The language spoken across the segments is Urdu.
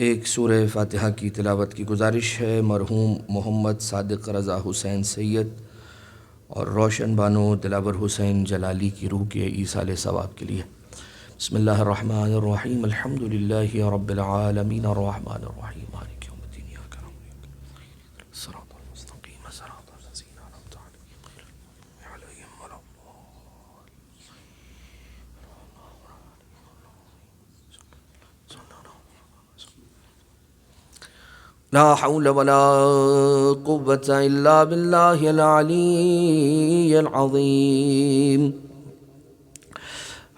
ایک سورہ فاتحہ کی تلاوت کی گزارش ہے مرحوم محمد صادق رضا حسین سید اور روشن بانو دلاور حسین جلالی کی روح کے ایصال ثواب کے لیے۔ بسم اللہ الرحمن الرحیم، الحمد للہ رب العالمین الرحمن الرحیم مالک یوم الدین، ایاک نعبد و ایاک نستعین، صراط المستقیم صراط الذین انعمت علیہم غیر المغضوب لا حول ولا قوة إلا بالله العلي العظيم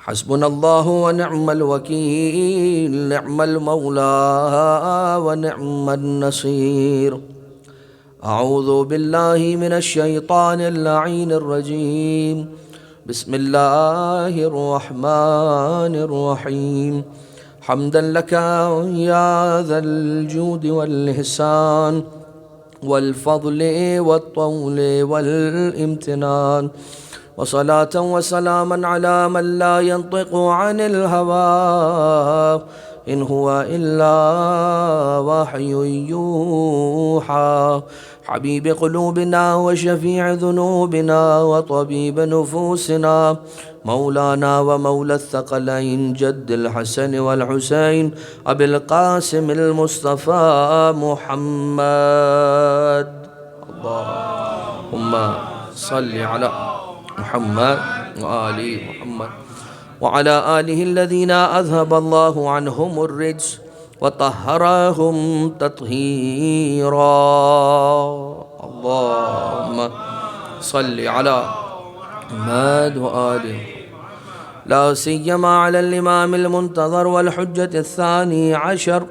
حسبنا الله ونعم الوكيل نعم المولى ونعم النصير أعوذ بالله من الشيطان اللعين الرجيم بسم الله الرحمن الرحيم حمدا لك يا ذا الجود والإحسان والفضل والطول والامتنان وصلاة وسلاما على من لا ينطق عن الهوى إن هو إلا وحي يوحى حبيب قلوبنا وشفيع ذنوبنا وطبيب نفوسنا مولانا ومولى الثقلين جد الحسن والحسين أبي القاسم المصطفى محمد اللهم صل على محمد وآل محمد وعلى آله الذين أذهب الله عنهم الرجس وطهرهم تطهيرا اللهم صل على محمد وآل لا سيما على الإمام المنتظر والحجة الثاني عشر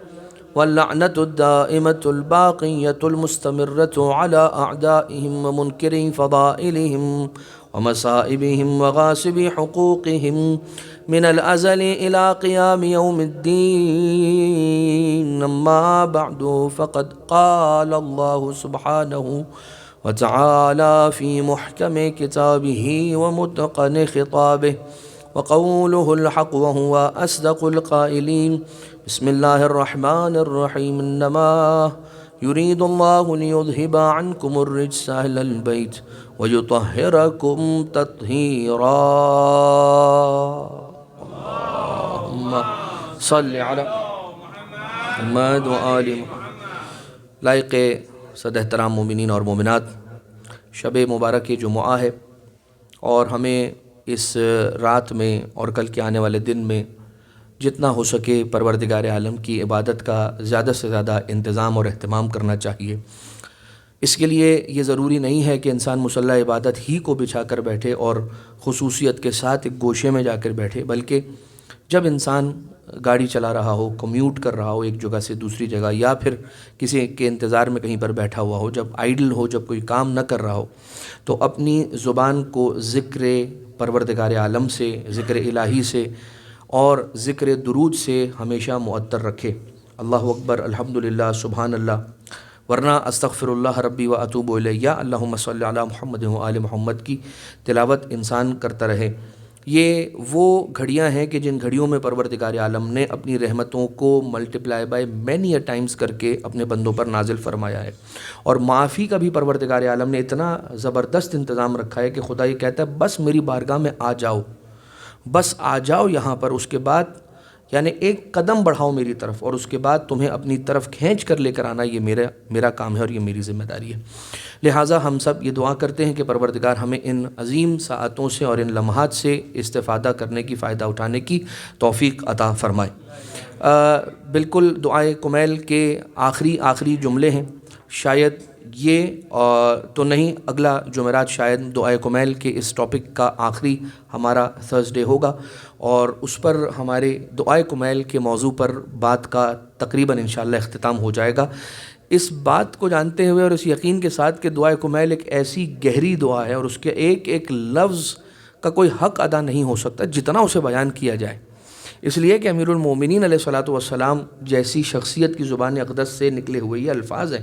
واللعنة الدائمة الباقية المستمرة على أعدائهم ومنكري فضائلهم ومصائبهم وغاصبي حقوقهم من الأزل إلى قيام يوم الدين أما بعد فقد قال الله سبحانه وتعالى في محكم كتابه ومتقن خطابه وقوله الحق وهو أصدق القائلين بسم الله الرحمن الرحيم إنما يريد الله ليذهب عنكم الرجس أهل البيت ويطهركم تطهيرا اللهم صل على محمد وآل محمد۔ لائق صد احترام مومنین اور مومنات، شب مبارک جمعہ ہے اور ہمیں اس رات میں اور کل کے آنے والے دن میں جتنا ہو سکے پروردگار عالم کی عبادت کا زیادہ سے زیادہ انتظام اور اہتمام کرنا چاہیے۔ اس کے لیے یہ ضروری نہیں ہے کہ انسان مصلی عبادت ہی کو بچھا کر بیٹھے اور خصوصیت کے ساتھ ایک گوشے میں جا کر بیٹھے، بلکہ جب انسان گاڑی چلا رہا ہو، کمیوٹ کر رہا ہو ایک جگہ سے دوسری جگہ، یا پھر کسی کے انتظار میں کہیں پر بیٹھا ہوا ہو، جب آئیڈل ہو، جب کوئی کام نہ کر رہا ہو، تو اپنی زبان کو ذکر پروردگار عالم سے، ذکر الہی سے اور ذکر درود سے ہمیشہ معطر رکھے۔ اللہ اکبر، الحمدللہ، سبحان اللہ، ورنہ استغفر اللہ ربی و اتوب الیہ، اللہم صلی علی محمد و آل محمد کی تلاوت انسان کرتا رہے۔ یہ وہ گھڑیاں ہیں کہ جن گھڑیوں میں پروردگار عالم نے اپنی رحمتوں کو ملٹیپلائی بائی مینی ٹائمز کر کے اپنے بندوں پر نازل فرمایا ہے، اور معافی کا بھی پروردگار عالم نے اتنا زبردست انتظام رکھا ہے کہ خدا یہ کہتا ہے بس میری بارگاہ میں آ جاؤ، بس آ جاؤ یہاں پر، اس کے بعد یعنی ایک قدم بڑھاؤ میری طرف، اور اس کے بعد تمہیں اپنی طرف کھینچ کر لے کر آنا، یہ میرا کام ہے اور یہ میری ذمہ داری ہے۔ لہٰذا ہم سب یہ دعا کرتے ہیں کہ پروردگار ہمیں ان عظیم ساعتوں سے اور ان لمحات سے استفادہ کرنے کی، فائدہ اٹھانے کی توفیق عطا فرمائے۔ بالکل دعائے کمیل کے آخری جملے ہیں، شاید یہ تو نہیں، اگلا جمعرات شاید دعائے کمیل کے اس ٹاپک کا آخری ہمارا تھرسڈے ہوگا، اور اس پر ہمارے دعائے کمیل کے موضوع پر بات کا تقریباً انشاءاللہ اختتام ہو جائے گا۔ اس بات کو جانتے ہوئے اور اس یقین کے ساتھ کہ دعائے کمیل ایک ایسی گہری دعا ہے اور اس کے ایک ایک لفظ کا کوئی حق ادا نہیں ہو سکتا جتنا اسے بیان کیا جائے، اس لیے کہ امیر المومنین علیہ الصلوۃ والسلام جیسی شخصیت کی زبان اقدس سے نکلے ہوئے یہ الفاظ ہیں،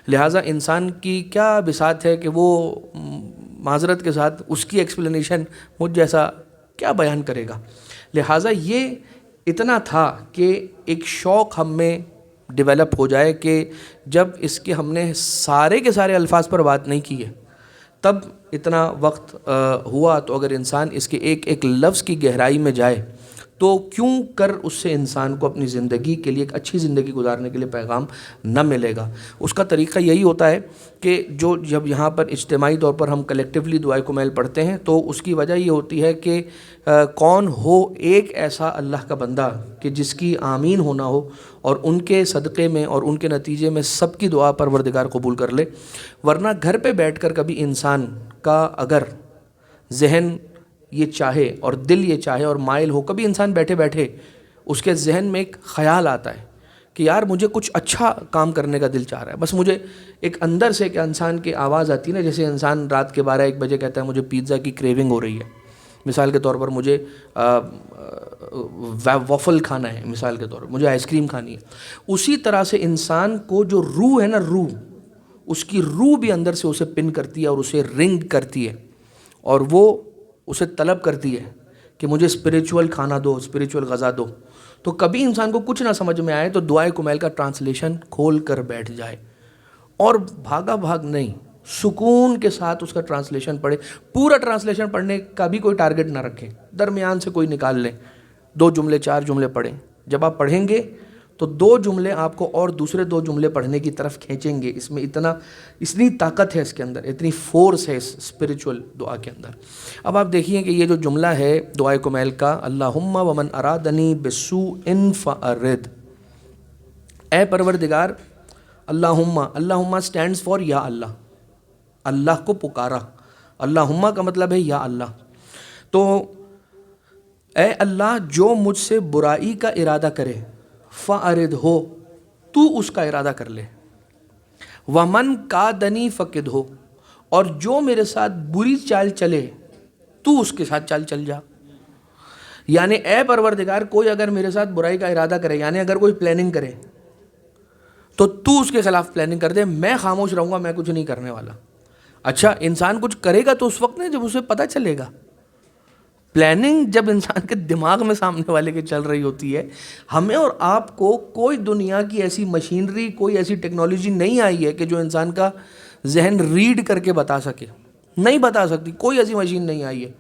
لہٰذا انسان کی کیا بساط ہے کہ وہ معذرت کے ساتھ اس کی ایکسپلینیشن مجھ جیسا کیا بیان کرے گا۔ لہٰذا یہ اتنا تھا کہ ایک شوق ہم میں ڈیولپ ہو جائے کہ جب اس کے ہم نے سارے کے سارے الفاظ پر بات نہیں کی ہے تب اتنا وقت ہوا، تو اگر انسان اس کے ایک ایک لفظ کی گہرائی میں جائے تو کیوں کر اس سے انسان کو اپنی زندگی کے لیے ایک اچھی زندگی گزارنے کے لیے پیغام نہ ملے گا۔ اس کا طریقہ یہی ہوتا ہے کہ جب یہاں پر اجتماعی طور پر ہم کلیکٹیولی دعائے کمیل پڑھتے ہیں تو اس کی وجہ یہ ہوتی ہے کہ کون ہو ایک ایسا اللہ کا بندہ کہ جس کی آمین ہونا ہو اور ان کے صدقے میں اور ان کے نتیجے میں سب کی دعا پروردگار قبول کر لے۔ ورنہ گھر پہ بیٹھ کر کبھی انسان کا اگر ذہن یہ چاہے اور دل یہ چاہے اور مائل ہو، کبھی انسان بیٹھے بیٹھے اس کے ذہن میں ایک خیال آتا ہے کہ یار مجھے کچھ اچھا کام کرنے کا دل چاہ رہا ہے، بس مجھے ایک اندر سے کہ انسان کی آواز آتی ہے نا، جیسے انسان رات کے 12-1 بجے کہتا ہے مجھے پیزا کی کریونگ ہو رہی ہے، مثال کے طور پر مجھے وافل کھانا ہے، مثال کے طور پر مجھے آئس کریم کھانی ہے۔ اسی طرح سے انسان کو جو روح ہے نا، روح، اس کی روح بھی اندر سے اسے پن کرتی ہے اور اسے رنگ کرتی ہے اور وہ اسے طلب کرتی ہے کہ مجھے اسپریچول کھانا دو، اسپریچول غذا دو۔ تو کبھی انسان کو کچھ نہ سمجھ میں آئے تو دعائے کمیل کا ٹرانسلیشن کھول کر بیٹھ جائے اور بھاگا بھاگ نہیں، سکون کے ساتھ اس کا ٹرانسلیشن پڑھے۔ پورا ٹرانسلیشن پڑھنے کا بھی کوئی ٹارگٹ نہ رکھیں، درمیان سے کوئی نکال لیں، 2 جملے 4 جملے پڑھیں۔ جب آپ پڑھیں گے تو 2 جملے آپ کو اور دوسرے 2 جملے پڑھنے کی طرف کھینچیں گے۔ اس میں اتنی طاقت ہے اس کے اندر، اتنی فورس ہے اس اسپریچول دعا کے اندر۔ اب آپ دیکھیے کہ یہ جو جملہ ہے دعائے کمیل کا، اللہم ومن ارادنی بسوء فارد، اے پروردگار، اللہم سٹینڈز فار یا اللہ، اللہ کو پکارا، اللہم کا مطلب ہے یا اللہ۔ تو اے اللہ جو مجھ سے برائی کا ارادہ کرے، فارد ہو، تو اس کا ارادہ کر لے، ومن کادنی فقد ہو، اور جو میرے ساتھ بری چال چلے تو اس کے ساتھ چال چل جا۔ یعنی اے پروردگار کوئی اگر میرے ساتھ برائی کا ارادہ کرے، یعنی اگر کوئی پلاننگ کرے تو اس کے خلاف پلاننگ کر دے، میں خاموش رہوں گا، میں کچھ نہیں کرنے والا۔ اچھا، انسان کچھ کرے گا تو اس وقت نہیں جب اسے پتہ چلے گا۔ پلاننگ جب انسان کے دماغ میں سامنے والے کے چل رہی ہوتی ہے، ہمیں اور آپ کو کوئی دنیا کی ایسی مشینری، کوئی ایسی ٹیکنالوجی نہیں آئی ہے کہ جو انسان کا ذہن ریڈ کر کے بتا سکے، نہیں بتا سکتی، کوئی ایسی مشین نہیں آئی ہے۔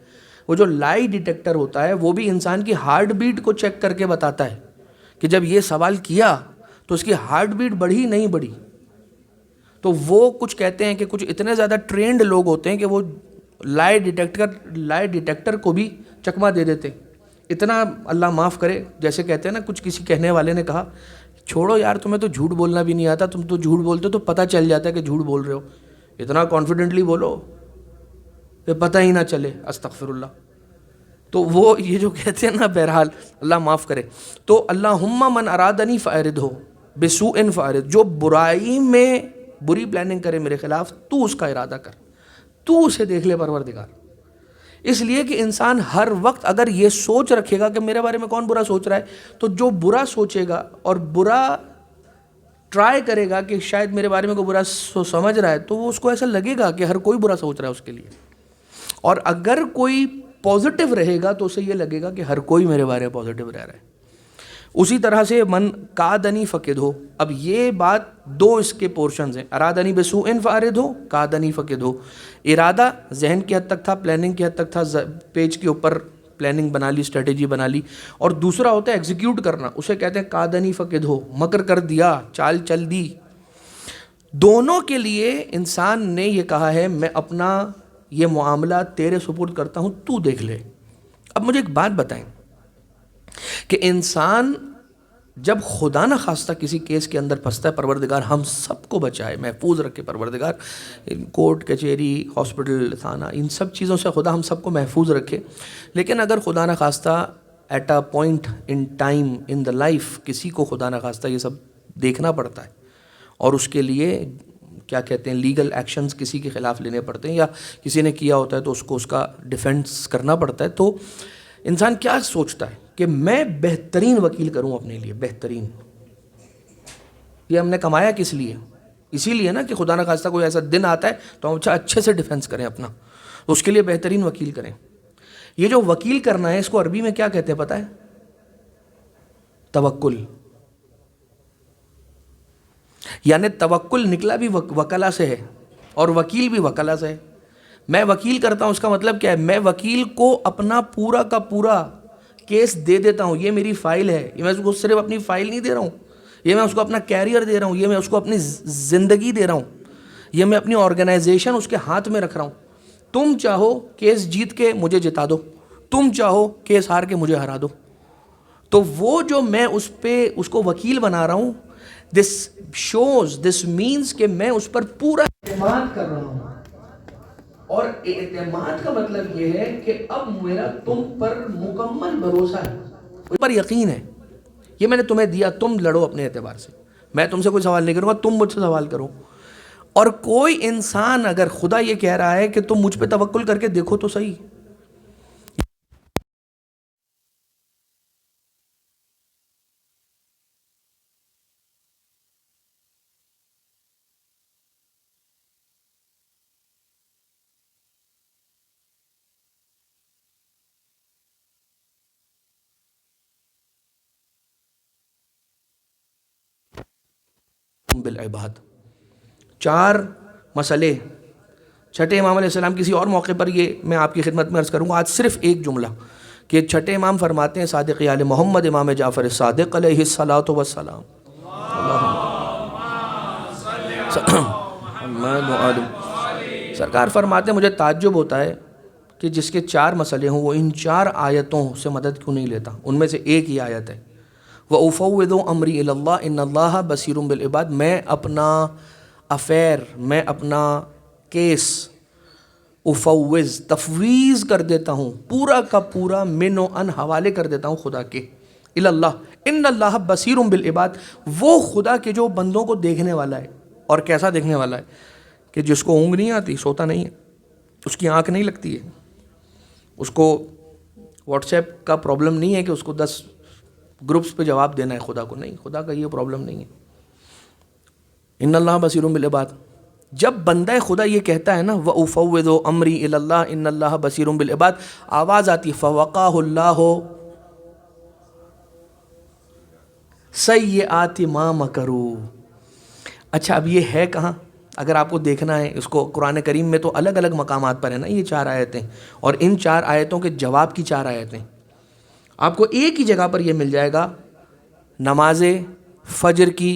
وہ جو لائی ڈیٹیکٹر ہوتا ہے وہ بھی انسان کی ہارٹ بیٹ کو چیک کر کے بتاتا ہے کہ جب یہ سوال کیا تو اس کی ہارٹ بیٹ بڑھی نہیں بڑھی۔ تو وہ کچھ کہتے ہیں کہ کچھ اتنے زیادہ ٹرینڈ لوگ ہوتے ہیں کہ وہ لائی ڈیٹیکٹر کو بھی چکما دے دیتے۔ اتنا اللہ معاف کرے، جیسے کہتے ہیں نا، کچھ کسی کہنے والے نے کہا چھوڑو یار تمہیں تو جھوٹ بولنا بھی نہیں آتا، تم تو جھوٹ بولتے تو پتہ چل جاتا ہے کہ جھوٹ بول رہے ہو، اتنا کانفیڈنٹلی بولو کہ پتہ ہی نہ چلے، استغفر اللہ۔ تو وہ یہ جو کہتے ہیں نا، بہرحال اللہ معاف کرے۔ تو اللہم من ارادنی فارد ہو بسوء فارد، جو برائی میں بری پلاننگ کرے میرے خلاف تو اس کا ارادہ کر، تو اسے دیکھ لے پروردگار۔ اس لیے کہ انسان ہر وقت اگر یہ سوچ رکھے گا کہ میرے بارے میں کون برا سوچ رہا ہے، تو جو برا سوچے گا اور برا ٹرائی کرے گا کہ شاید میرے بارے میں کوئی برا سمجھ رہا ہے، تو وہ اس کو ایسا لگے گا کہ ہر کوئی برا سوچ رہا ہے اس کے لیے۔ اور اگر کوئی پازیٹیو رہے گا تو اسے یہ لگے گا کہ ہر کوئی میرے بارے میں پازیٹیو رہ رہا ہے۔ اسی طرح سے من کادنی فقد ہو، اب یہ بات 2 اس کے پورشنز ہیں، ارادنی بسوء فارد ہو، کادنی فقد ہو۔ ارادہ ذہن کی حد تک تھا، پلاننگ کی حد تک تھا، پیج کے اوپر پلاننگ بنا لی، اسٹریٹجی بنا لی، اور دوسرا ہوتا ہے ایگزیکیوٹ کرنا، اسے کہتے ہیں کادنی فقد ہو، مکر کر دیا، چال چل دی۔ دونوں کے لیے انسان نے یہ کہا ہے میں اپنا یہ معاملہ تیرے سپرد کرتا ہوں، تو دیکھ لے۔ اب مجھے ایک بات بتائیں کہ انسان جب خدا نہ خواستہ کسی کیس کے اندر پھنستا ہے، پروردگار ہم سب کو بچائے، محفوظ رکھے پروردگار، کورٹ کچہری، ہاسپٹل، تھانہ، ان سب چیزوں سے خدا ہم سب کو محفوظ رکھے۔ لیکن اگر خدا نہ خواستہ at a point in time in the life کسی کو خدا نہ خواستہ یہ سب دیکھنا پڑتا ہے اور اس کے لیے کیا کہتے ہیں لیگل ایکشنز کسی کے خلاف لینے پڑتے ہیں، یا کسی نے کیا ہوتا ہے تو اس کو اس کا ڈیفینس کرنا پڑتا ہے، تو انسان کیا سوچتا ہے کہ میں بہترین وکیل کروں اپنے لیے، بہترین۔ یہ ہم نے کمایا کس لیے؟ اسی لیے نا کہ خدا نہ خواستہ کوئی ایسا دن آتا ہے تو ہم اچھے سے ڈیفینس کریں اپنا، اس کے لیے بہترین وکیل کریں۔ یہ جو وکیل کرنا ہے اس کو عربی میں کیا کہتے ہیں پتہ ہے؟ توکل۔ یعنی توکل نکلا بھی وکلا سے ہے اور وکیل بھی وکلا سے ہے. میں وکیل کرتا ہوں اس کا مطلب کیا ہے؟ میں وکیل کو اپنا پورا کا پورا کیس دے دیتا ہوں. یہ میری فائل ہے، یہ میں اس کو صرف اپنی فائل نہیں دے رہا ہوں، یہ میں اس کو اپنا کیریئر دے رہا ہوں، یہ میں اس کو اپنی زندگی دے رہا ہوں، یہ میں اپنی آرگنائزیشن اس کے ہاتھ میں رکھ رہا ہوں. تم چاہو کیس جیت کے مجھے جتا دو، تم چاہو کیس ہار کے مجھے ہرا دو. تو وہ جو میں اس کو وکیل بنا رہا ہوں، دس مینس کہ میں اس پر پورا اعتماد کر رہا ہوں. اور اعتماد کا مطلب یہ ہے کہ اب میرا تم پر مکمل بھروسہ ہے، اس پر یقین ہے. یہ میں نے تمہیں دیا، تم لڑو اپنے اعتبار سے، میں تم سے کوئی سوال نہیں کروں گا، تم مجھ سے سوال کرو. اور کوئی انسان اگر خدا یہ کہہ رہا ہے کہ تم مجھ پہ توکل کر کے دیکھو تو صحیح. بالعباد 4 مسئلے. چھٹے امام علیہ السلام کسی اور موقع پر یہ میں آپ کی خدمت میں عرض کروں گا. آج صرف ایک جملہ کہ چھٹے امام فرماتے ہیں صادق آل محمد امام جعفر صادق علیہ الصلاۃ والسلام. سرکار فرماتے ہیں مجھے تعجب ہوتا ہے کہ جس کے 4 مسئلے ہوں وہ ان 4 آیتوں سے مدد کیوں نہیں لیتا. ان میں سے ایک ہی آیت ہے وَأُفَوِّضُ أَمْرِي إِلَى اللَّهِ إِنَّ اللَّهَ بَصِيرٌ بِالْعِبَادِ. میں اپنا افیئر، میں اپنا کیس افوض تفویض کر دیتا ہوں، پورا کا پورا من و ان حوالے کر دیتا ہوں خدا کے. الی اللہ ان اللہ بصیر بالعباد، وہ خدا کے جو بندوں کو دیکھنے والا ہے. اور کیسا دیکھنے والا ہے؟ کہ جس کو اونگ نہیں آتی سوتا نہیں ہے، اس کی آنکھ نہیں لگتی ہے، اس کو واٹس ایپ کا پرابلم نہیں ہے کہ اس کو 10 گروپس پہ جواب دینا ہے. خدا کو نہیں، خدا کا یہ پرابلم نہیں ہے. ان اللہ بصیر بالعباد. جب بندہ خدا یہ کہتا ہے نا وَأُفَوِّضُ أَمْرِي إِلَى اللَّهِ إِنَّ اللَّهَ بَصِيرٌ بِالْعِبَادِ، آواز آتی فَوَقَاهُ اللَّهُ سَيِّئَاتِ مَا مَكَرُوا. اچھا اب یہ ہے کہاں؟ اگر آپ کو دیکھنا ہے اس کو قرآن کریم میں تو الگ الگ مقامات پر ہے نا یہ 4 آیتیں، اور ان 4 آیتوں کے جواب کی 4 آیتیں آپ کو ایک ہی جگہ پر یہ مل جائے گا. نماز فجر کی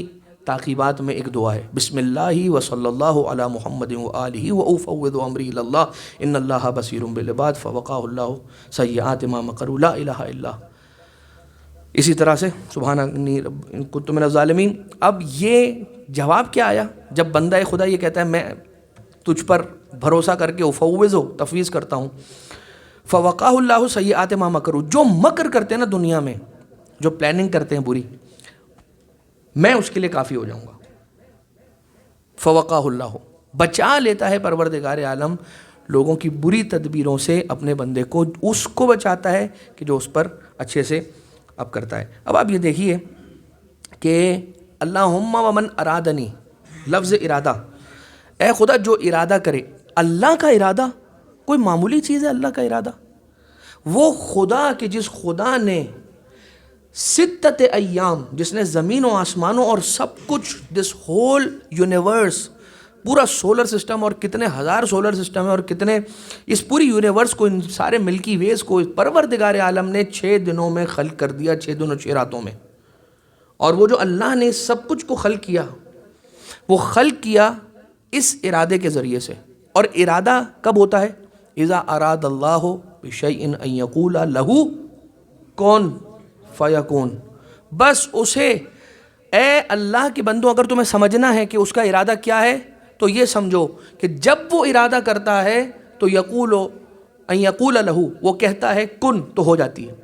تعقیبات میں ایک دعا ہے بسم اللہ وصلی اللہ علی محمد وآلہ وأفوض امری الی اللہ ان اللہ بصیر بالعباد فوقاہ اللہ سیئات ما مکروا لا الہ الا. اسی طرح سے سبحان انی کنت من الظالمین. اب یہ جواب کیا آیا جب بندہ خدا یہ کہتا ہے میں تجھ پر بھروسہ کر کے افوض تفویض کرتا ہوں. فوقاہ اللہ سیئات ما مکروا، جو مکر کرتے ہیں نا دنیا میں، جو پلاننگ کرتے ہیں بری، میں اس کے لیے کافی ہو جاؤں گا. فوقاہ اللہ، بچا لیتا ہے پروردگار عالم لوگوں کی بری تدبیروں سے اپنے بندے کو، اس کو بچاتا ہے کہ جو اس پر اچھے سے اب کرتا ہے. اب آپ یہ دیکھیے کہ اللہم ومن ارادنی، لفظ ارادہ، اے خدا جو ارادہ کرے. اللہ کا ارادہ کوئی معمولی چیز ہے؟ اللہ کا ارادہ وہ خدا کہ جس خدا نے 6 ایام، جس نے زمین و آسمانوں اور سب کچھ، دس ہول یونیورس، پورا سولر سسٹم اور کتنے ہزار سولر سسٹم ہے اور کتنے اس پوری یونیورس کو، ان سارے ملکی ویز کو پروردگار عالم نے 6 دنوں میں خلق کر دیا، 6 دنوں 6 راتوں میں. اور وہ جو اللہ نے سب کچھ کو خلق کیا، وہ خلق کیا اس ارادے کے ذریعے سے. اور ارادہ کب ہوتا ہے؟ اذا اراد اللہ بشیء ان یقول لہ کون فیکون. بس اسے، اے اللہ کے بندوں اگر تمہیں سمجھنا ہے کہ اس کا ارادہ کیا ہے تو یہ سمجھو کہ جب وہ ارادہ کرتا ہے تو یقول ان یقول لہ، وہ کہتا ہے کن تو ہو جاتی ہے.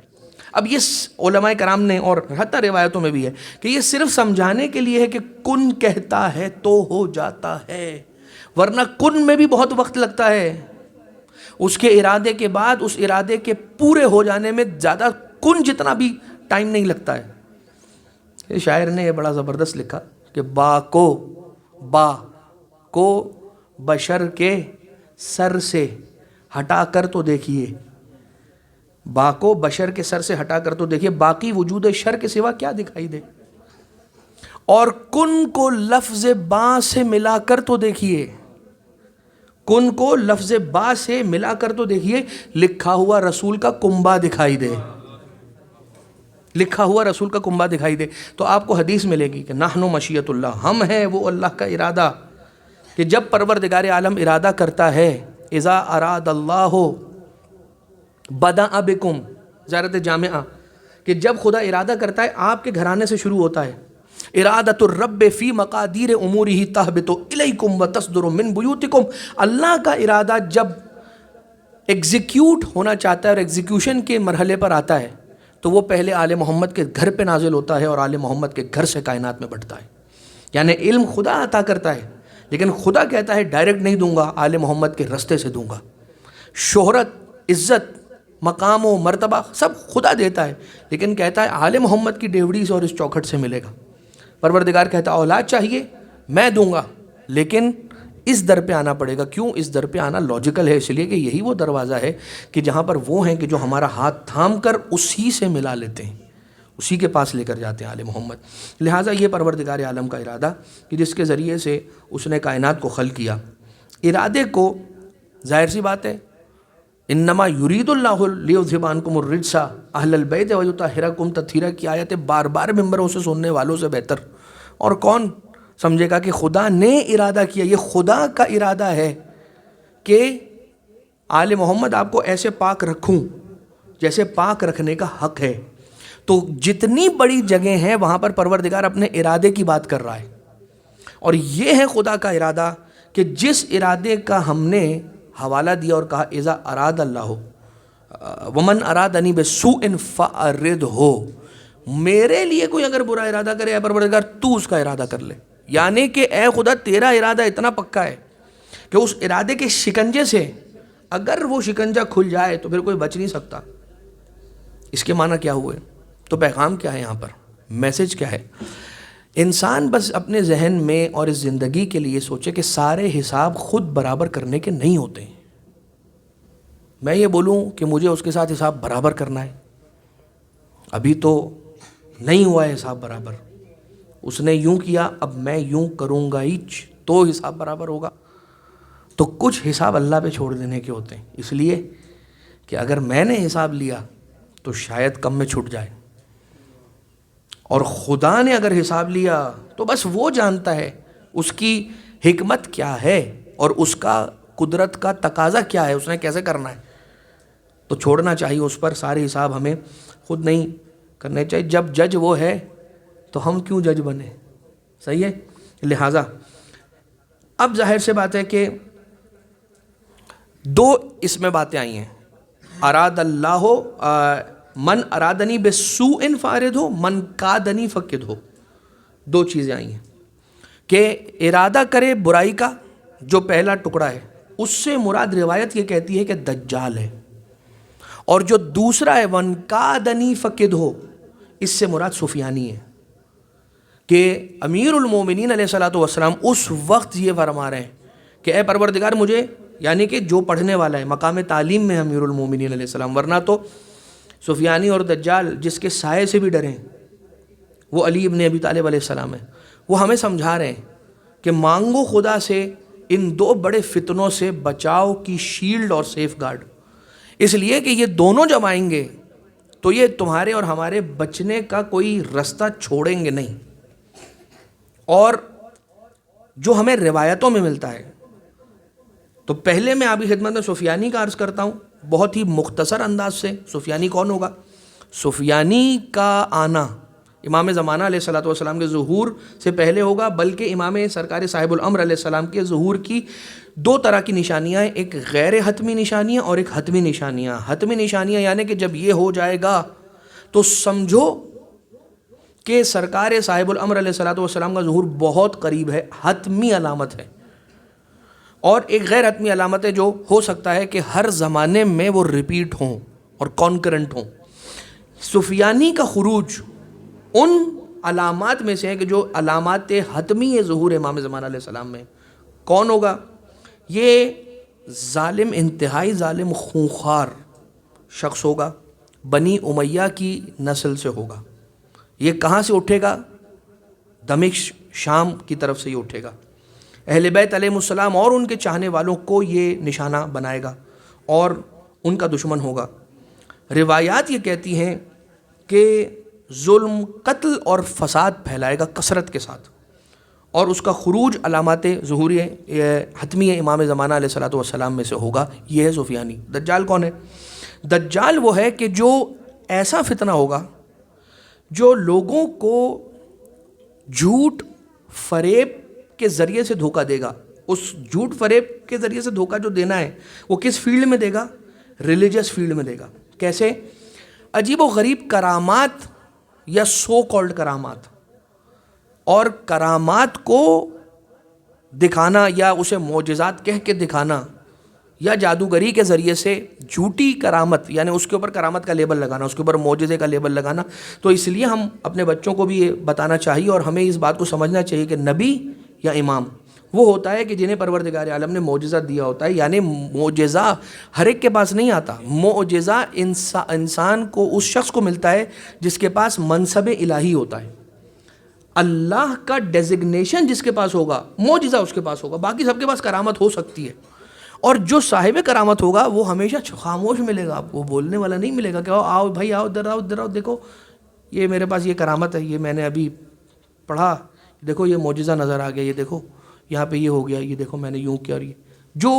اب یہ علماء کرام نے اور حتی روایتوں میں بھی ہے کہ یہ صرف سمجھانے کے لیے ہے کہ کن کہتا ہے تو ہو جاتا ہے، ورنہ کن میں بھی بہت وقت لگتا ہے. اس کے ارادے کے بعد اس ارادے کے پورے ہو جانے میں زیادہ کن جتنا بھی ٹائم نہیں لگتا ہے. یہ شاعر نے یہ بڑا زبردست لکھا کہ با کو بشر کے سر سے ہٹا کر تو دیکھیے، با کو بشر کے سر سے ہٹا کر تو دیکھیے، باقی وجود شر کے سوا کیا دکھائی دے. اور کن کو لفظ با سے ملا کر تو دیکھیے، کن کو لفظ با سے ملا کر تو دیکھیے، لکھا ہوا رسول کا کنبہ دکھائی دے، لکھا ہوا رسول کا کنبہ دکھائی دے تو آپ کو حدیث ملے گی کہ نحن مشیت اللہ، ہم ہیں وہ اللہ کا ارادہ، کہ جب پروردگار عالم ارادہ کرتا ہے، اذا اراد اللہ بدأ بکم، زیارت جامعہ، کہ جب خدا ارادہ کرتا ہے آپ کے گھرانے سے شروع ہوتا ہے، ارادت الرب فی مقادیر امورہ تہبط الیکم وتصدر من بیوتکم، اللہ کا ارادہ جب ایگزیکیوٹ ہونا چاہتا ہے اور ایگزیکیوشن کے مرحلے پر آتا ہے تو وہ پہلے آل محمد کے گھر پہ نازل ہوتا ہے اور آل محمد کے گھر سے کائنات میں بڑھتا ہے۔ یعنی علم خدا عطا کرتا ہے لیکن خدا کہتا ہے ڈائریکٹ نہیں دوں گا، آل محمد کے رستے سے دوں گا۔ شہرت، عزت، مقام و مرتبہ سب خدا دیتا ہے لیکن کہتا ہے آل محمد کی ڈیوڑی سے اور اس چوکھٹ سے ملے گا۔ پروردگار کہتا ہے اولاد چاہیے میں دوں گا لیکن اس در پہ آنا پڑے گا۔ کیوں اس در پہ آنا؟ لاجیکل ہے، اس لیے کہ یہی وہ دروازہ ہے کہ جہاں پر وہ ہیں کہ جو ہمارا ہاتھ تھام کر اسی سے ملا لیتے ہیں، اسی کے پاس لے کر جاتے ہیں آل محمد۔ لہٰذا یہ پروردگار عالم کا ارادہ کہ جس کے ذریعے سے اس نے کائنات کو خلق کیا، ارادے کو ظاہر سی بات ہے انما یرید اللہ لیذھب عنکم الرجس اہل البیت ویطہرکم تطہیرا کی آیتیں بار بار ممبروں سے سننے والوں سے بہتر اور کون سمجھے گا کہ خدا نے ارادہ کیا۔ یہ خدا کا ارادہ ہے کہ آل محمد آپ کو ایسے پاک رکھوں جیسے پاک رکھنے کا حق ہے۔ تو جتنی بڑی جگہیں ہیں وہاں پر پروردگار اپنے ارادے کی بات کر رہا ہے، اور یہ ہے خدا کا ارادہ کہ جس ارادے کا ہم نے حوالہ دیا اور کہا اذا اراد اللہ ومن ارادنی بسوء فاردہ، میرے لیے کوئی اگر برا ارادہ کرے اے پروردگار تو اس کا ارادہ کر لے، یعنی کہ اے خدا تیرا ارادہ اتنا پکا ہے کہ اس ارادے کے شکنجے سے اگر وہ شکنجہ کھل جائے تو پھر کوئی بچ نہیں سکتا۔ اس کے معنی کیا ہوئے؟ تو پیغام کیا ہے یہاں پر؟ میسج کیا ہے؟ انسان بس اپنے ذہن میں اور اس زندگی کے لیے سوچے کہ سارے حساب خود برابر کرنے کے نہیں ہوتے ہیں۔ میں یہ بولوں کہ مجھے اس کے ساتھ حساب برابر کرنا ہے، ابھی تو نہیں ہوا ہے حساب برابر، اس نے یوں کیا اب میں یوں کروں گا تو حساب برابر ہوگا۔ تو کچھ حساب اللہ پہ چھوڑ دینے کے ہوتے ہیں، اس لیے کہ اگر میں نے حساب لیا تو شاید کم میں چھٹ جائے، اور خدا نے اگر حساب لیا تو بس وہ جانتا ہے اس کی حکمت کیا ہے اور اس کا قدرت کا تقاضا کیا ہے، اس نے کیسے کرنا ہے۔ تو چھوڑنا چاہیے اس پر، سارے حساب ہمیں خود نہیں کرنے چاہیے۔ جب جج وہ ہے تو ہم کیوں جج بنے؟ صحیح ہے۔ لہٰذا اب ظاہر سے بات ہے کہ دو اس میں باتیں آئی ہیں، اراد اللہ من ارادنی بسوء فارد ہو، من کادنی فقد ہو، دو چیزیں آئی ہیں کہ ارادہ کرے برائی کا، جو پہلا ٹکڑا ہے اس سے مراد روایت یہ کہتی ہے کہ دجال ہے، اور جو دوسرا ہے من کادنی فقد ہو، اس سے مراد سفیانی ہے کہ امیر المومنین علیہ الصلوۃ والسلام اس وقت یہ فرما رہے ہیں کہ اے پروردگار مجھے، یعنی کہ جو پڑھنے والا ہے مقام تعلیم میں امیر المومنین علیہ السلام، ورنہ تو سفیانی اور دجال جس کے سائے سے بھی ڈریں وہ علی ابن ابی طالب علیہ السلام ہے، وہ ہمیں سمجھا رہے ہیں کہ مانگو خدا سے ان دو بڑے فتنوں سے بچاؤ کی شیلڈ اور سیف گارڈ، اس لیے کہ یہ دونوں جب آئیں گے تو یہ تمہارے اور ہمارے بچنے کا کوئی رستہ چھوڑیں گے نہیں۔ اور جو ہمیں روایتوں میں ملتا ہے، تو پہلے میں آپ کی خدمت میں سفیانی کا عرض کرتا ہوں بہت ہی مختصر انداز سے۔ سفیانی کون ہوگا؟ سفیانی کا آنا امام زمانہ علیہ الصلوۃ والسلام کے ظہور سے پہلے ہوگا، بلکہ امام سرکار صاحب الامر علیہ السلام کے ظہور کی دو طرح کی نشانیاں ہیں، ایک غیر حتمی نشانیاں اور ایک حتمی نشانیاں۔ حتمی نشانیاں یعنی کہ جب یہ ہو جائے گا تو سمجھو کہ سرکار صاحب الامر علیہ الصلوۃ والسلام کا ظہور بہت قریب ہے، حتمی علامت ہے۔ اور ایک غیر حتمی علامت ہے جو ہو سکتا ہے کہ ہر زمانے میں وہ ریپیٹ ہوں اور کانکرنٹ ہوں۔ سفیانی کا خروج ان علامات میں سے ہے کہ جو علامات حتمی ظہور امام زمانہ علیہ السلام میں۔ کون ہوگا؟ یہ ظالم، انتہائی ظالم خونخوار شخص ہوگا، بنی امیہ کی نسل سے ہوگا۔ یہ کہاں سے اٹھے گا؟ دمشق شام کی طرف سے یہ اٹھے گا. اہل بیت علیہ السلام اور ان کے چاہنے والوں کو یہ نشانہ بنائے گا اور ان کا دشمن ہوگا. روایات یہ کہتی ہیں کہ ظلم، قتل اور فساد پھیلائے گا کثرت کے ساتھ، اور اس کا خروج علامات ظہور حتمی امام زمانہ علیہ الصلوۃ والسلام میں سے ہوگا. یہ ہے سفیانی. دجال کون ہے؟ دجال وہ ہے کہ جو ایسا فتنہ ہوگا جو لوگوں کو جھوٹ فریب کے ذریعے سے دھوکہ دے گا. اس جھوٹ فریب کے ذریعے سے دھوکہ جو دینا ہے وہ کس فیلڈ میں دے گا؟ ریلیجس فیلڈ میں دے گا. کیسے؟ عجیب و غریب کرامات یا سو کالڈ کرامات، اور کرامات کو دکھانا یا اسے معجزات کہہ کے دکھانا یا جادوگری کے ذریعے سے جھوٹی کرامت، یعنی اس کے اوپر کرامت کا لیبل لگانا، اس کے اوپر معجزے کا لیبل لگانا. تو اس لیے ہم اپنے بچوں کو بھی یہ بتانا چاہیے اور ہمیں اس بات کو سمجھنا چاہیے کہ نبی یا امام وہ ہوتا ہے کہ جنہیں پروردگار عالم نے معجزہ دیا ہوتا ہے. یعنی معجزہ ہر ایک کے پاس نہیں آتا. معجزہ انسان کو، اس شخص کو ملتا ہے جس کے پاس منصب الہی ہوتا ہے. اللہ کا ڈیزگنیشن جس کے پاس ہوگا معجزہ اس کے پاس ہوگا. باقی سب کے پاس کرامت ہو سکتی ہے، اور جو صاحب کرامت ہوگا وہ ہمیشہ خاموش ملے گا، وہ بولنے والا نہیں ملے گا کہ آؤ بھائی آؤ ادھر آؤ ادھر آؤ، دیکھو یہ میرے پاس یہ کرامت ہے، یہ میں نے ابھی پڑھا، دیکھو یہ معجزہ نظر آ گیا، یہ دیکھو یہاں پہ یہ ہو گیا، یہ دیکھو میں نے یوں کیا. اور یہ جو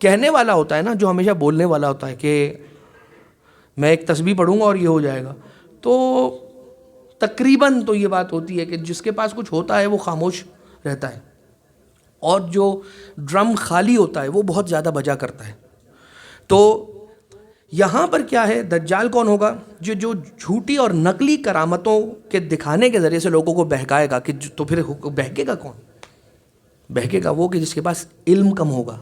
کہنے والا ہوتا ہے نا، جو ہمیشہ بولنے والا ہوتا ہے کہ میں ایک تسبیح پڑھوں گا اور یہ ہو جائے گا، تو تقریباً تو یہ بات ہوتی ہے کہ جس کے پاس کچھ ہوتا ہے وہ خاموش رہتا ہے، اور جو ڈرم خالی ہوتا ہے وہ بہت زیادہ بجا کرتا ہے. تو یہاں پر کیا ہے؟ دجال کون ہوگا؟ جو جھوٹی اور نقلی کرامتوں کے دکھانے کے ذریعے سے لوگوں کو بہکائے گا. کہ تو پھر بہکے گا کون؟ بہکے گا وہ کہ جس کے پاس علم کم ہوگا.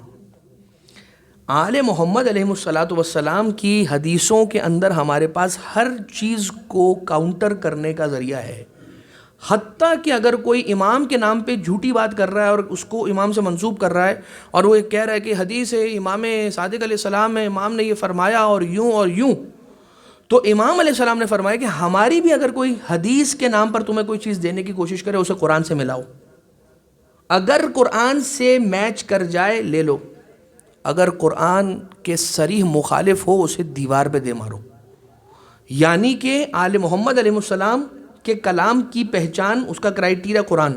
آل محمد علیہ الصلوۃ والسلام کی حدیثوں کے اندر ہمارے پاس ہر چیز کو کاؤنٹر کرنے کا ذریعہ ہے. حتیٰ کہ اگر کوئی امام کے نام پہ جھوٹی بات کر رہا ہے اور اس کو امام سے منسوب کر رہا ہے، اور وہ کہہ رہا ہے کہ حدیث ہے امام صادق علیہ السلام میں امام نے یہ فرمایا اور یوں، تو امام علیہ السلام نے فرمایا کہ ہماری بھی اگر کوئی حدیث کے نام پر تمہیں کوئی چیز دینے کی کوشش کرے اسے قرآن سے ملاؤ. اگر قرآن سے میچ کر جائے لے لو، اگر قرآن کے صریح مخالف ہو اسے دیوار پہ دے مارو. یعنی کہ آل محمد علیہ السلام کے کلام کی پہچان، اس کا کرائیٹیریا قرآن،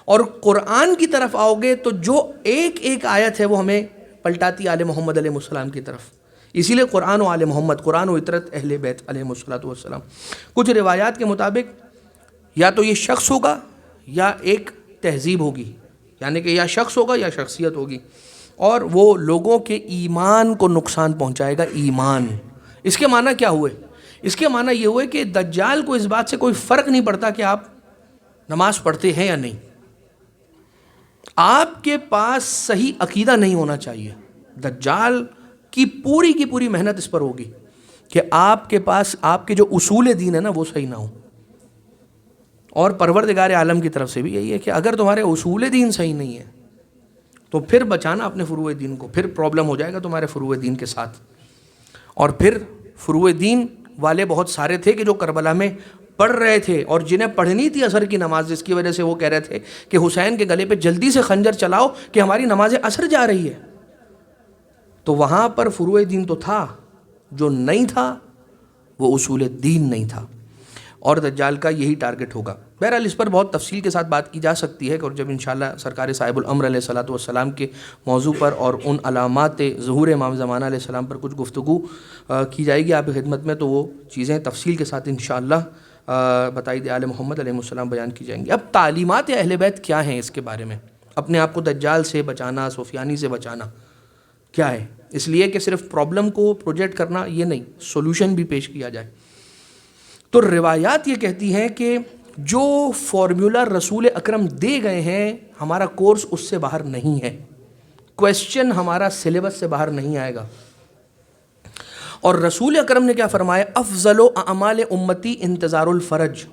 اور قرآن کی طرف آؤ گے تو جو ایک آیت ہے وہ ہمیں پلٹاتی آل محمد علیہ السلام کی طرف. اسی لیے قرآن و آل محمد، قرآن و عطرت اہل بیت علیہ السلام. کچھ روایات کے مطابق یا تو یہ شخص ہوگا یا ایک تہذیب ہوگی، یعنی کہ یا شخص ہوگا یا شخصیت ہوگی، اور وہ لوگوں کے ایمان کو نقصان پہنچائے گا. ایمان، اس کے معنی کیا ہوئے؟ اس کے معنی یہ ہوئے کہ دجال کو اس بات سے کوئی فرق نہیں پڑتا کہ آپ نماز پڑھتے ہیں یا نہیں. آپ کے پاس صحیح عقیدہ نہیں ہونا چاہیے. دجال کی پوری محنت اس پر ہوگی کہ آپ کے پاس آپ کے جو اصول دین ہے نا وہ صحیح نہ ہو. اور پروردگار عالم کی طرف سے بھی یہی ہے کہ اگر تمہارے اصول دین صحیح نہیں ہے تو پھر بچانا اپنے فروع دین کو، پھر پرابلم ہو جائے گا تمہارے فروع دین کے ساتھ. اور پھر فروع دین والے بہت سارے تھے کہ جو کربلا میں پڑھ رہے تھے اور جنہیں پڑھنی تھی عصر کی نماز، جس کی وجہ سے وہ کہہ رہے تھے کہ حسین کے گلے پہ جلدی سے خنجر چلاؤ کہ ہماری نماز عصر جا رہی ہے. تو وہاں پر فروع دین تو تھا، جو نہیں تھا وہ اصول دین نہیں تھا، اور دجال کا یہی ٹارگٹ ہوگا. بہرحال اس پر بہت تفصیل کے ساتھ بات کی جا سکتی ہے، اور جب انشاءاللہ سرکار صاحب الامر علیہ الصلوۃ والسلام کے موضوع پر اور ان علامات ظہور امام زمانہ علیہ السلام پر کچھ گفتگو کی جائے گی آپ کی خدمت میں، تو وہ چیزیں تفصیل کے ساتھ انشاءاللہ بتائی دے آل محمد علیہ السلام بیان کی جائیں گی. اب تعلیمات اہل بیت کیا ہیں اس کے بارے میں، اپنے آپ کو دجال سے بچانا، سفیانی سے بچانا کیا ہے؟ اس لیے کہ صرف پرابلم کو پروجیکٹ کرنا یہ نہیں، سولوشن بھی پیش کیا جائے. تو روایات یہ کہتی ہیں کہ جو فارمولا رسول اکرم دے گئے ہیں ہمارا کورس اس سے باہر نہیں ہے، کویسچن ہمارا سلیبس سے باہر نہیں آئے گا. اور رسول اکرم نے کیا فرمایا؟ افضل اعمال امتی انتظار الفرج.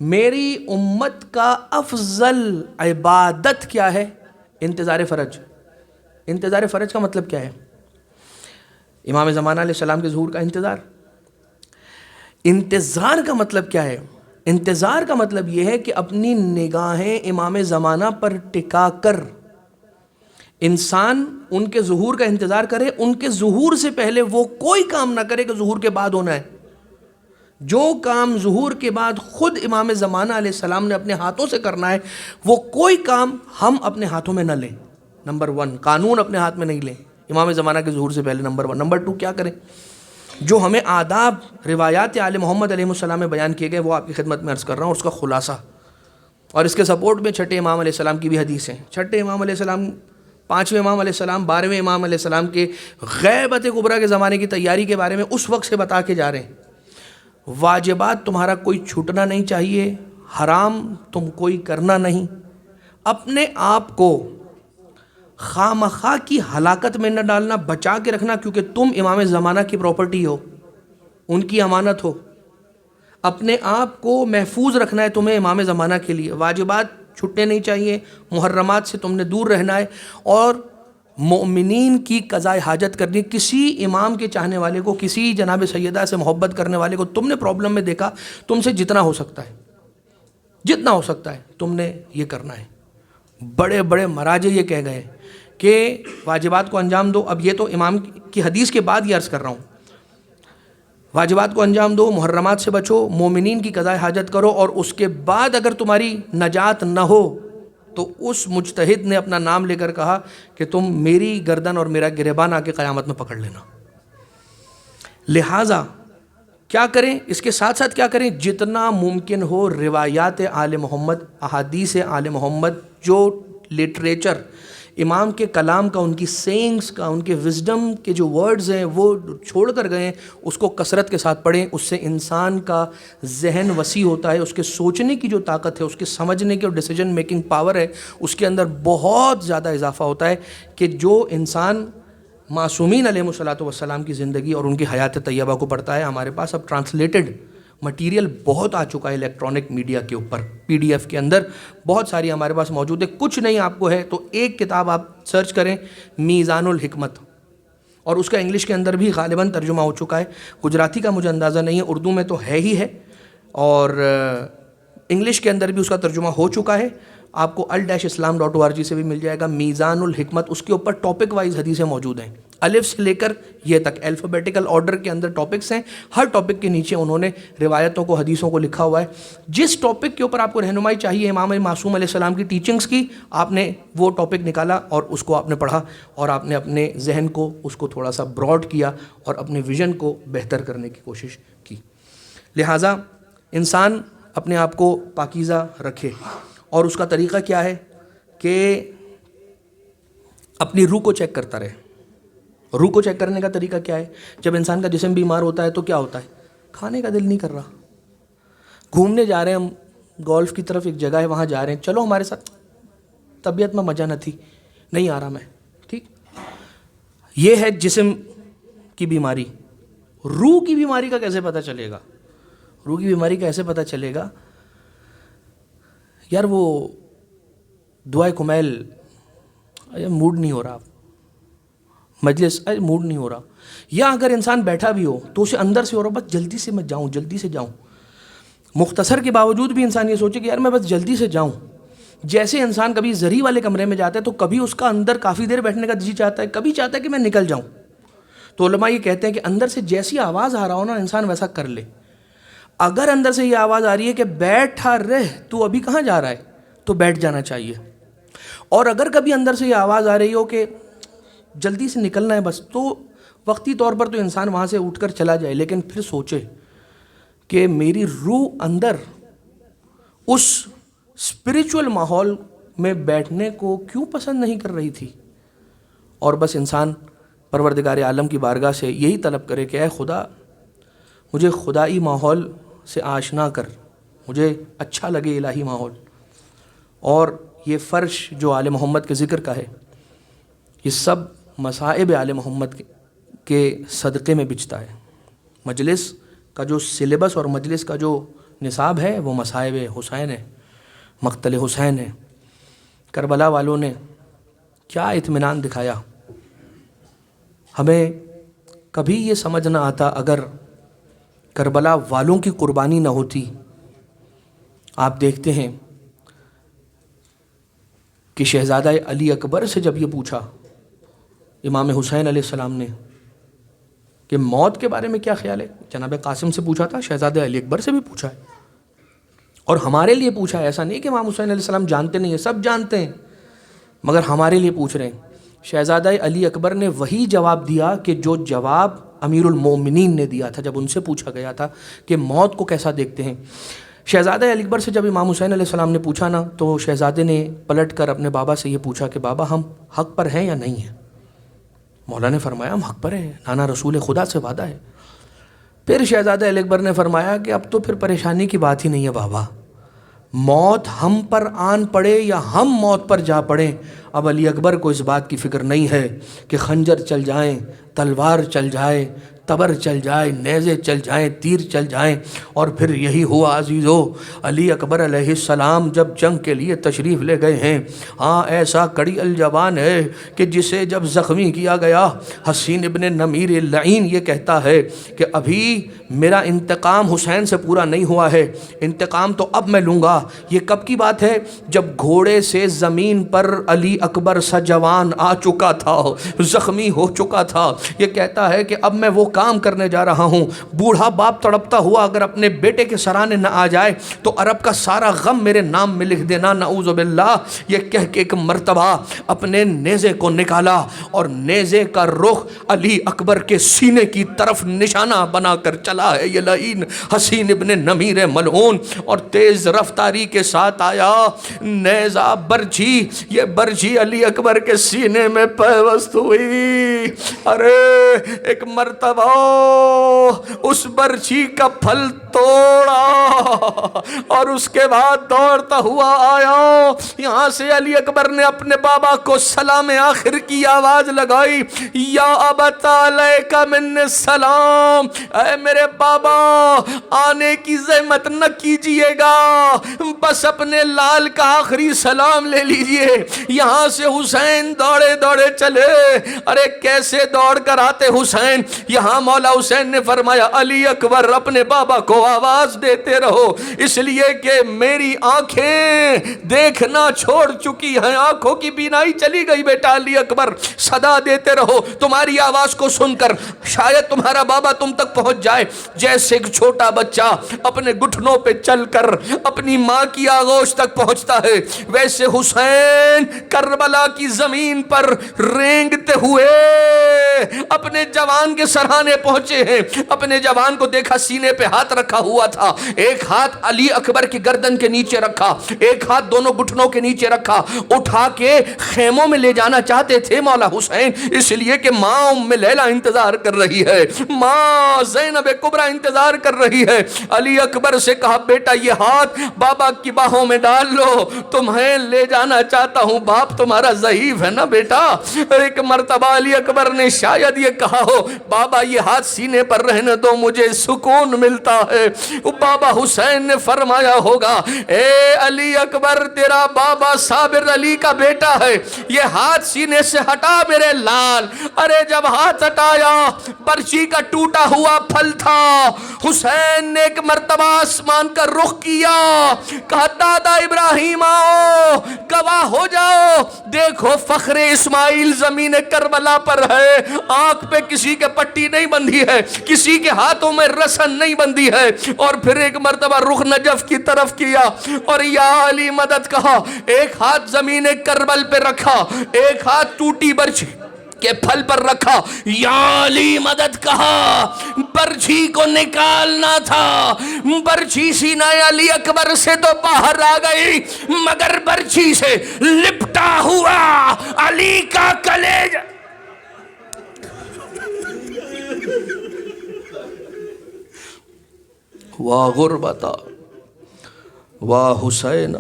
میری امت کا افضل عبادت کیا ہے؟ انتظار فرج. انتظار فرج کا مطلب کیا ہے؟ امام زمانہ علیہ السلام کے ظہور کا انتظار. انتظار کا مطلب کیا ہے؟ انتظار کا مطلب یہ ہے کہ اپنی نگاہیں امام زمانہ پر ٹکا کر انسان ان کے ظہور کا انتظار کرے، ان کے ظہور سے پہلے وہ کوئی کام نہ کرے کہ ظہور کے بعد ہونا ہے۔ جو کام ظہور کے بعد خود امام زمانہ علیہ السلام نے اپنے ہاتھوں سے کرنا ہے، وہ کوئی کام ہم اپنے ہاتھوں میں نہ لیں۔ نمبر 1، قانون اپنے ہاتھ میں نہیں لیں امام زمانہ کے ظہور سے پہلے، نمبر 1۔ نمبر 2، کیا کریں؟ جو ہمیں آداب روایات آل محمد علیہ السلام میں بیان کیے گئے وہ آپ کی خدمت میں عرض کر رہا ہوں، اس کا خلاصہ، اور اس کے سپورٹ میں چھٹے امام علیہ السلام کی بھی حدیث ہیں۔ چھٹے امام علیہ السلام، 5ویں امام علیہ السلام، 12ویں امام علیہ السلام کے غیبت کبریٰ کے زمانے کی تیاری کے بارے میں اس وقت سے بتا کے جا رہے ہیں۔ واجبات تمہارا کوئی چھوٹنا نہیں چاہیے، حرام تم کوئی کرنا نہیں، اپنے آپ کو خواہ کی ہلاکت میں نہ ڈالنا، بچا کے رکھنا، کیونکہ تم امام زمانہ کی پراپرٹی ہو، ان کی امانت ہو۔ اپنے آپ کو محفوظ رکھنا ہے تمہیں امام زمانہ کے لیے، واجبات چھٹنے نہیں چاہیے، محرمات سے تم نے دور رہنا ہے، اور مومنین کی قضاء حاجت کرنی۔ کسی امام کے چاہنے والے کو، کسی جناب سیدہ سے محبت کرنے والے کو تم نے پرابلم میں دیکھا، تم سے جتنا ہو سکتا ہے، جتنا ہو سکتا ہے تم نے یہ کرنا ہے۔ بڑے بڑے مراجع یہ کہہ گئے کہ واجبات کو انجام دو۔ اب یہ تو امام کی حدیث کے بعد یہ عرض کر رہا ہوں، واجبات کو انجام دو، محرمات سے بچو، مومنین کی قضاء حاجت کرو، اور اس کے بعد اگر تمہاری نجات نہ ہو تو اس مجتہد نے اپنا نام لے کر کہا کہ تم میری گردن اور میرا گریبان آ کے قیامت میں پکڑ لینا۔ لہٰذا کیا کریں؟ اس کے ساتھ ساتھ کیا کریں؟ جتنا ممکن ہو روایات آل محمد، احادیث آل محمد، جو لٹریچر امام کے کلام کا، ان کی سینگز کا، ان کے وزڈم کے جو ورڈز ہیں وہ چھوڑ کر گئے ہیں، اس کو کثرت کے ساتھ پڑھیں۔ اس سے انسان کا ذہن وسیع ہوتا ہے، اس کے سوچنے کی جو طاقت ہے، اس کے سمجھنے کی اور ڈیسیجن میکنگ پاور ہے، اس کے اندر بہت زیادہ اضافہ ہوتا ہے، کہ جو انسان معصومین علیہ الصلوۃ والسلام کی زندگی اور ان کی حیات طیبہ کو پڑھتا ہے۔ ہمارے پاس اب ٹرانسلیٹڈ مٹیریل بہت آ چکا ہے الیکٹرانک میڈیا کے اوپر، PDF کے اندر بہت ساری ہمارے پاس موجود ہے۔ کچھ نہیں آپ کو ہے تو ایک کتاب آپ سرچ کریں، میزان الحکمت، اور اس کا انگلش کے اندر بھی غالباً ترجمہ ہو چکا ہے، گجراتی کا مجھے اندازہ نہیں ہے، اردو میں تو ہے ہی ہے، اور انگلش کے اندر بھی اس کا ترجمہ ہو چکا ہے۔ آپ کو al-islam.org سے بھی مل جائے گا، میزان الحکمت۔ اس کے اوپر ٹاپک وائز حدیثیں موجود ہیں، الف سے لے کر یہ تک، الفابیٹیکل آرڈر کے اندر ٹاپکس ہیں، ہر ٹاپک کے نیچے انہوں نے روایتوں کو، حدیثوں کو لکھا ہوا ہے۔ جس ٹاپک کے اوپر آپ کو رہنمائی چاہیے امام معصوم علیہ السلام کی ٹیچنگز کی، آپ نے وہ ٹاپک نکالا اور اس کو آپ نے پڑھا، اور آپ نے اپنے ذہن کو اس کو تھوڑا سا براڈ کیا اور اپنے ویژن کو بہتر کرنے کی کوشش کی۔ لہٰذا انسان اپنے آپ کو پاکیزہ رکھے، اور اس کا طریقہ کیا ہے کہ اپنی روح کو چیک کرتا رہے۔ روح کو چیک کرنے کا طریقہ کیا ہے؟ جب انسان کا جسم بیمار ہوتا ہے تو کیا ہوتا ہے؟ کھانے کا دل نہیں کر رہا، گھومنے جا رہے ہیں ہم گولف کی طرف، ایک جگہ ہے وہاں جا رہے ہیں، چلو ہمارے ساتھ، طبیعت میں مزہ نہ تھی، نہیں آ رہا میں، ٹھیک، یہ ہے جسم کی بیماری۔ روح کی بیماری کا کیسے پتہ چلے گا؟ روح کی بیماری کا ایسے پتہ چلے گا، یار وہ دعائے کمیل، موڈ نہیں ہو رہا، مجلس موڈ نہیں ہو رہا، یا اگر انسان بیٹھا بھی ہو تو اسے اندر سے ہو رہا بس جلدی سے میں جاؤں، جلدی سے جاؤں۔ مختصر کے باوجود بھی انسان یہ سوچے کہ یار میں بس جلدی سے جاؤں۔ جیسے انسان کبھی زری والے کمرے میں جاتا ہے تو کبھی اس کا اندر کافی دیر بیٹھنے کا جی چاہتا ہے، کبھی چاہتا ہے کہ میں نکل جاؤں۔ تو علماء یہ کہتے ہیں کہ اندر سے جیسی آواز آ رہا ہو نا، انسان ویسا کر لے۔ اگر اندر سے یہ آواز آ رہی ہے کہ بیٹھا رہ، تو ابھی کہاں جا رہا ہے، تو بیٹھ جانا چاہیے۔ اور اگر کبھی اندر سے یہ آواز آ رہی ہو کہ جلدی سے نکلنا ہے بس، تو وقتی طور پر تو انسان وہاں سے اٹھ کر چلا جائے، لیکن پھر سوچے کہ میری روح اندر اس اسپریچول ماحول میں بیٹھنے کو کیوں پسند نہیں کر رہی تھی، اور بس انسان پروردگار عالم کی بارگاہ سے یہی طلب کرے کہ اے خدا، مجھے خدائی ماحول سے آشنا کر، مجھے اچھا لگے الہی ماحول۔ اور یہ فرش جو آل محمد کے ذکر کا ہے، یہ سب مصائب آل محمد کے صدقے میں بچتا ہے۔ مجلس کا جو سلیبس اور مجلس کا جو نصاب ہے وہ مصائب حسین ہے، مقتل حسین ہے۔ کربلا والوں نے کیا اطمینان دکھایا، ہمیں کبھی یہ سمجھ نہ آتا اگر کربلا والوں کی قربانی نہ ہوتی آپ دیکھتے ہیں کہ شہزادہ علی اکبر سے جب یہ پوچھا امام حسین علیہ السلام نے کہ موت کے بارے میں کیا خیال ہے، جناب قاسم سے پوچھا تھا، شہزادہ علی اکبر سے بھی پوچھا ہے، اور ہمارے لیے پوچھا ہے۔ ایسا نہیں کہ امام حسین علیہ السلام جانتے نہیں ہیں، سب جانتے ہیں، مگر ہمارے لیے پوچھ رہے ہیں۔ شہزادہ علی اکبر نے وہی جواب دیا کہ جو جواب امیر المومنین نے دیا تھا جب ان سے پوچھا گیا تھا کہ موت کو کیسا دیکھتے ہیں۔ شہزادہ علی اکبر سے جب امام حسین علیہ السلام نے پوچھا نا، تو شہزادے نے پلٹ کر اپنے بابا سے یہ پوچھا کہ بابا ہم حق پر ہیں یا نہیں ہیں؟ مولا نے فرمایا ہم حق پر ہیں، نانا رسول خدا سے وعدہ ہے۔ پھر شہزادہ علی اکبر نے فرمایا کہ اب تو پھر پریشانی کی بات ہی نہیں ہے بابا، موت ہم پر آن پڑے یا ہم موت پر جا پڑیں، اب علی اکبر کو اس بات کی فکر نہیں ہے کہ خنجر چل جائیں، تلوار چل جائے، تبر چل جائے، نیزے چل جائیں، تیر چل جائیں۔ اور پھر یہی ہوا عزیزو، علی اکبر علیہ السلام جب جنگ کے لیے تشریف لے گئے ہیں، ہاں ایسا کڑی الجوان ہے کہ جسے جب زخمی کیا گیا، حسین ابن نمیر اللعین یہ کہتا ہے کہ ابھی میرا انتقام حسین سے پورا نہیں ہوا ہے، انتقام تو اب میں لوں گا۔ یہ کب کی بات ہے؟ جب گھوڑے سے زمین پر علی اکبر سا جوان آ چکا تھا، زخمی ہو چکا تھا، یہ کہتا ہے کہ اب میں وہ کام کرنے جا رہا ہوں۔ بوڑھا باپ تڑپتا ہوا اگر اپنے بیٹے کے سرانے نہ آ جائے تو عرب کا سارا غم میرے نام میں لکھ دینا، نعوذ باللہ، یہ کہہ کے ایک مرتبہ اپنے نیزے کو نکالا اور نیزے کا رخ علی اکبر کے سینے کی طرف نشانہ بنا کر چلا ہے یہ لعین حسین ابن نمیر ملعون، اور تیز رفتاری کے ساتھ آیا، نیزہ برچھی، یہ برچھی علی اکبر کے سینے میں پیوست ہوئی۔ ارے ایک مرتبہ اس برچھی کا پھل توڑا اور اس کے بعد دوڑتا ہوا آیا، یہاں سے علی اکبر نے اپنے بابا کو سلام آخر کی آواز لگائی، یا ابت علیک من السلام، اے میرے بابا آنے کی زحمت نہ کیجئے گا، بس اپنے لال کا آخری سلام لے لیجئے۔ یہاں سے حسین دوڑے دوڑے چلے، ارے کیسے دوڑ کر آتے حسین، یہاں مولا حسین نے فرمایا علی اکبر اپنے بابا کو آواز دیتے رہو، اس لیے کہ میری آنکھیں دیکھنا چھوڑ چکی ہیں، آنکھوں کی بینائی چلی گئی بیٹا علی اکبر، صدا دیتے رہو، تمہاری آواز کو سن کر شاید تمہارا بابا تم تک پہنچ جائے۔ جیسے ایک چھوٹا بچہ اپنے گھٹنوں پہ چل کر اپنی ماں کی آغوش تک پہنچتا ہے، ویسے حسین کربلا کی زمین پر رینگتے ہوئے اپنے جوان کے سرہانے پہنچے ہیں۔ اپنے جوان کو دیکھا، سینے پہ ہاتھ رکھا ہوا تھا، ایک ہاتھ علی اکبر کی گردن کے نیچے رکھا، ایک ہاتھ دونوں گھٹنوں کے نیچے رکھا، اٹھا کے خیموں میں لے جانا چاہتے تھے مولا حسین، اس لیے کہ ماں ام لیلہ انتظار کر رہی ہے، ماں زینب کبریٰ انتظار کر رہی ہے۔ علی اکبر سے کہا بیٹا یہ ہاتھ بابا کی باہوں میں ڈال لو، تمہیں لے جانا چاہتا ہوں، باپ تمہارا ضعیف ہے نا بیٹا۔ ایک مرتبہ علی اکبر نے شاید یہ کہا ہو بابا یہ ہاتھ سینے پر رہنے دو، مجھے سکون ملتا ہے۔ بابا حسین نے فرمایا ہوگا اے علی اکبر تیرا بابا صابر علی کا بیٹا ہے، یہ ہاتھ سینے سے ہٹا میرے لال۔ ارے جب ہاتھ ہٹایا برچی کا ٹوٹا ہوا پھل تھا، حسین نے ایک مرتبہ آسمان کا رخ کیا، کہا دادا ابراہیم آؤ گواہ ہو جاؤ، دیکھو فخر اسماعیل زمین کربلا پر ہے، آنکھ پہ کسی کے پٹی نہیں بندھی ہے، کسی کے ہاتھوں میں رسن نہیں بندھی ہے۔ اور پھر ایک مرتبہ رخ نجف کی طرف کیا اور یا علی مدد کہا، ایک ہاتھ زمین کربل پہ رکھا، ایک ہاتھ ٹوٹی برچھی کے پھل پر رکھا، یا علی مدد کہا، برچھی کو نکالنا تھا، برچھی سینہ علی اکبر سے تو باہر آ گئی، مگر برچھی سے لپٹا ہوا علی کا کلیجہ واہ غربتا واہ حسین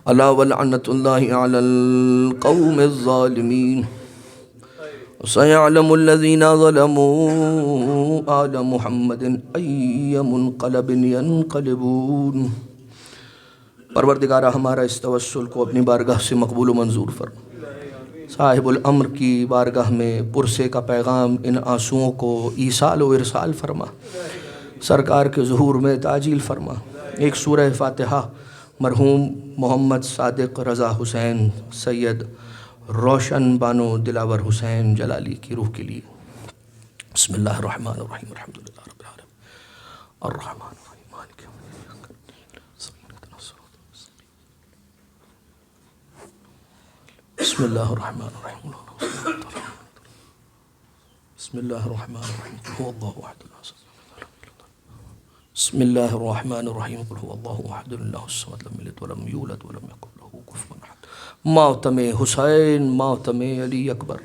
الا ولعنت اللہ علی القوم الظالمین سیعلم الذین ظلموا آل محمد ای منقلب ینقلبون۔ پروردگارہ ہمارا اس توسل کو اپنی بارگاہ سے مقبول و منظور فرما، صاحب الامر کی بارگاہ میں پرسے کا پیغام ان آنسوؤں کو ایصال و ارسال فرما، سرکار کے ظہور میں تعجیل فرما۔ ایک سورہ فاتحہ مرحوم محمد صادق رضا حسین سید روشن بانو دلاور حسین جلالی کی روح کے لیے۔ بسم اللہ الرحمن الرحیم الحمدللہ رب العالمین الرحمن الرحیم مالک یوم الدین بسم اللہ الرحمن الرحیم بسم اللہ الرحمن الرحیم قل هو اللہ احد بسم اللہ الرحمن الرحیم قل هو اللہ احد اللہ الصمد لم یلد ولم یولد ولم یکن له کفوا احد۔ ماتم حسین، ماتم علی اکبر۔